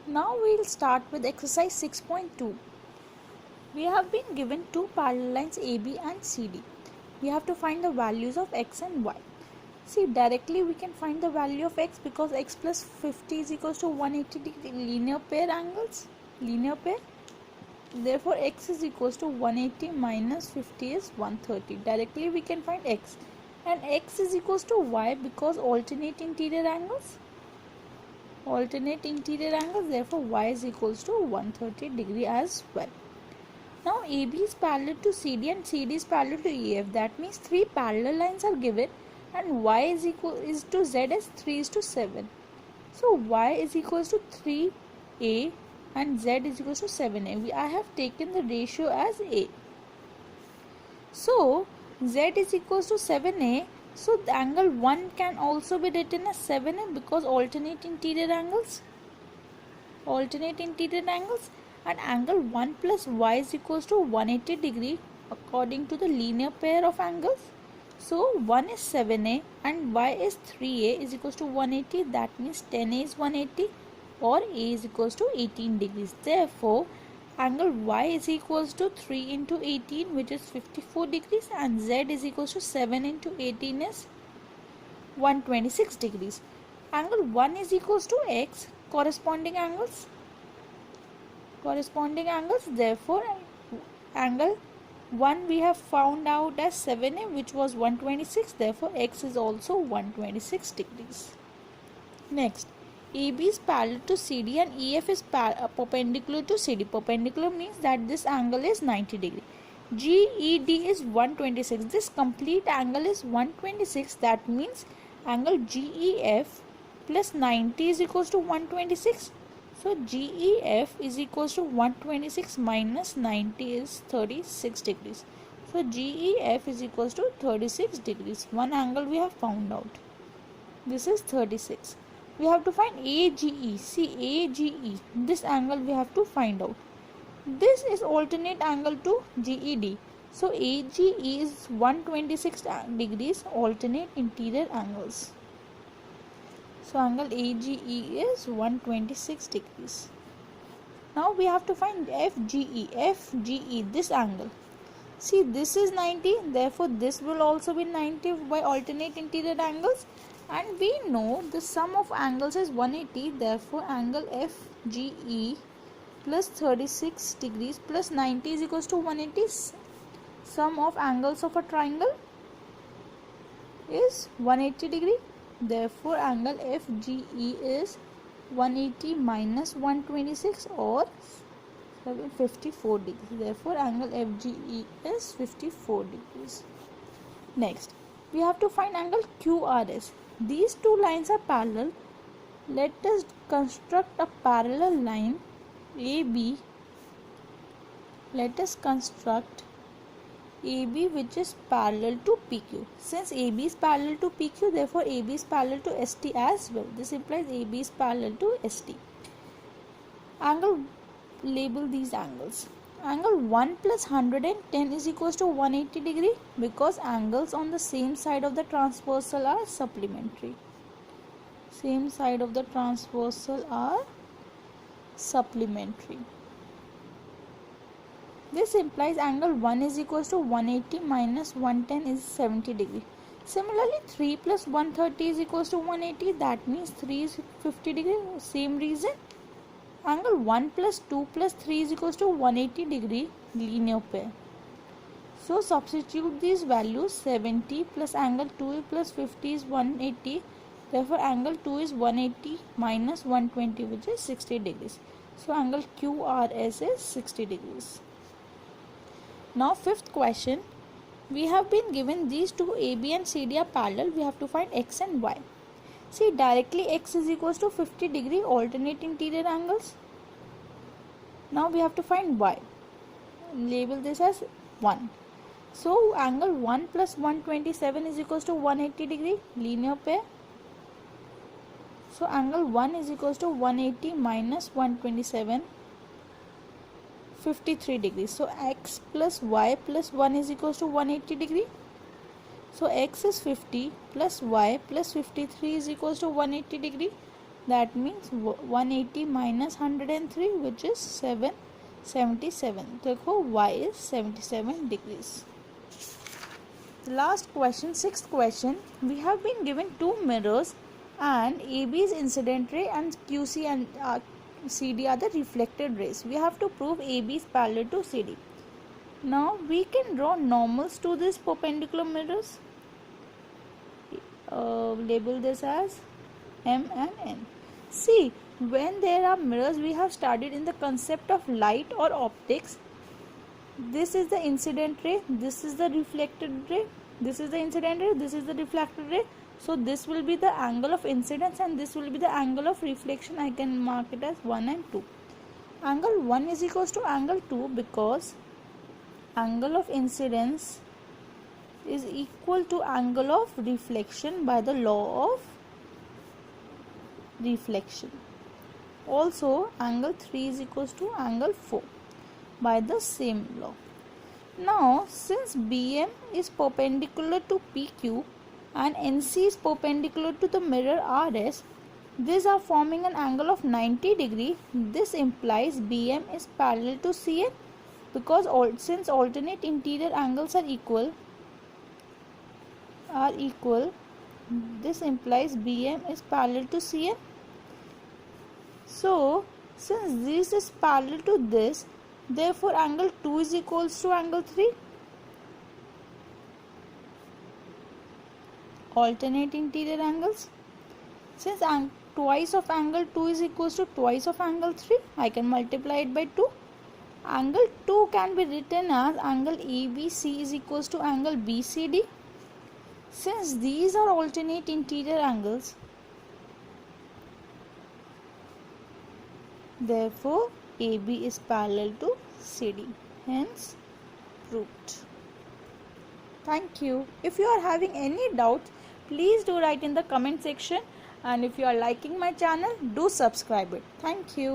Now we'll start with exercise 6.2. We have been given two parallel lines AB and CD. We have to find the values of x and y. See, directly we can find the value of x because x plus 50 is equals to 180 degree linear pair angles. Linear pair. Therefore, x is equals to 180 minus 50 is 130. Directly we can find x. And x is equals to y because alternate interior angles. Therefore y is equals to 130 degree as well. Now AB is parallel to CD and CD is parallel to EF. That means three parallel lines are given and y is to z as 3 is to 7. So y is equals to 3a and z is equals to 7a. I have taken the ratio as a. So z is equals to 7a. So the angle 1 can also be written as 7a because alternate interior angles. And angle 1 plus y is equals to 180 degree according to the linear pair of angles. So 1 is 7a and y is 3a is equals to 180. That means 10a is 180 or a is equals to 18 degrees. Therefore, angle y is equals to 3 into 18 which is 54 degrees and z is equals to 7 into 18 is 126 degrees. Angle 1 is equals to x, corresponding angles. Therefore, angle 1 we have found out as 7a which was 126. Therefore, x is also 126 degrees. Next, AB is parallel to CD and EF is perpendicular to CD. Perpendicular means that this angle is 90 degree. GED is 126. This complete angle is 126. That means angle GEF plus 90 is equals to 126. So GEF is equals to 126 minus 90 is 36 degrees. So GEF is equals to 36 degrees. One angle we have found out. This is 36. We have to find AGE. See, AGE. This angle we have to find out. This is alternate angle to GED. So AGE is 126 degrees alternate interior angles. So angle AGE is 126 degrees. Now we have to find FGE. FGE, this angle. See, this is 90. Therefore, this will also be 90 by alternate interior angles. And we know the sum of angles is 180. Therefore, angle FGE plus 36 degrees plus 90 is equals to 180. Sum of angles of a triangle is 180 degree. Therefore, angle FGE is 180 minus 126 or 54 degrees. Therefore, angle FGE is 54 degrees. Next, we have to find angle QRS. These two lines are parallel. Let us construct a parallel line AB. Let us construct AB which is parallel to PQ. Since AB is parallel to PQ, therefore AB is parallel to ST as well. This implies AB is parallel to ST. Angle, label these angles. Angle 1 plus 110 is equals to 180 degree because angles on the same side of the transversal are supplementary. Same side of the transversal are supplementary. This implies angle 1 is equals to 180 minus 110 is 70 degree. Similarly, 3 plus 130 is equals to 180. That means 3 is 50 degree. Same reason. Angle 1 plus 2 plus 3 is equals to 180 degree linear pair. So substitute these values. 70 plus angle 2 plus 50 is 180. Therefore, angle 2 is 180 minus 120 which is 60 degrees. So angle QRS is 60 degrees. Now fifth question. We have been given these two AB and CD are parallel. We have to find x and y. See, directly x is equals to 50 degree alternate interior angles. Now we have to find y. Label this as 1. So angle 1 plus 127 is equals to 180 degree linear pair. So angle 1 is equals to 180 minus 127, 53 degrees. So x plus y plus 1 is equals to 180 degree. So x is 50 plus y plus 53 is equals to 180 degree. That means 180 minus 103, which is 777. देखो y is 77 degrees. The last question, sixth question. We have been given two mirrors and AB is incident ray and QC and CD are the reflected rays. We have to prove AB is parallel to CD. Now we can draw normals to these perpendicular mirrors. Label this as M and N. See, when there are mirrors, we have studied in the concept of light or optics. This is the incident ray, this is the reflected ray, this is the incident ray, this is the reflected ray. So this will be the angle of incidence and this will be the angle of reflection. I can mark it as 1 and 2. Angle 1 is equals to angle 2 because angle of incidence is equal to angle of reflection by the law of reflection. Also angle 3 is equals to angle 4 by the same law. Now since BM is perpendicular to PQ and NC is perpendicular to the mirror RS, these are forming an angle of 90 degree. This implies BM is parallel to CN because since alternate interior angles are equal, this implies BM is parallel to CN. So since this is parallel to this, therefore angle 2 is equals to angle 3. Alternate interior angles. Since twice of angle 2 is equals to twice of angle 3, I can multiply it by 2. Angle 2 can be written as angle ABC is equals to angle BCD. Since these are alternate interior angles, therefore AB is parallel to CD. Hence proved. Thank you. If you are having any doubts, please do write in the comment section, and if you are liking my channel, do subscribe it. Thank you.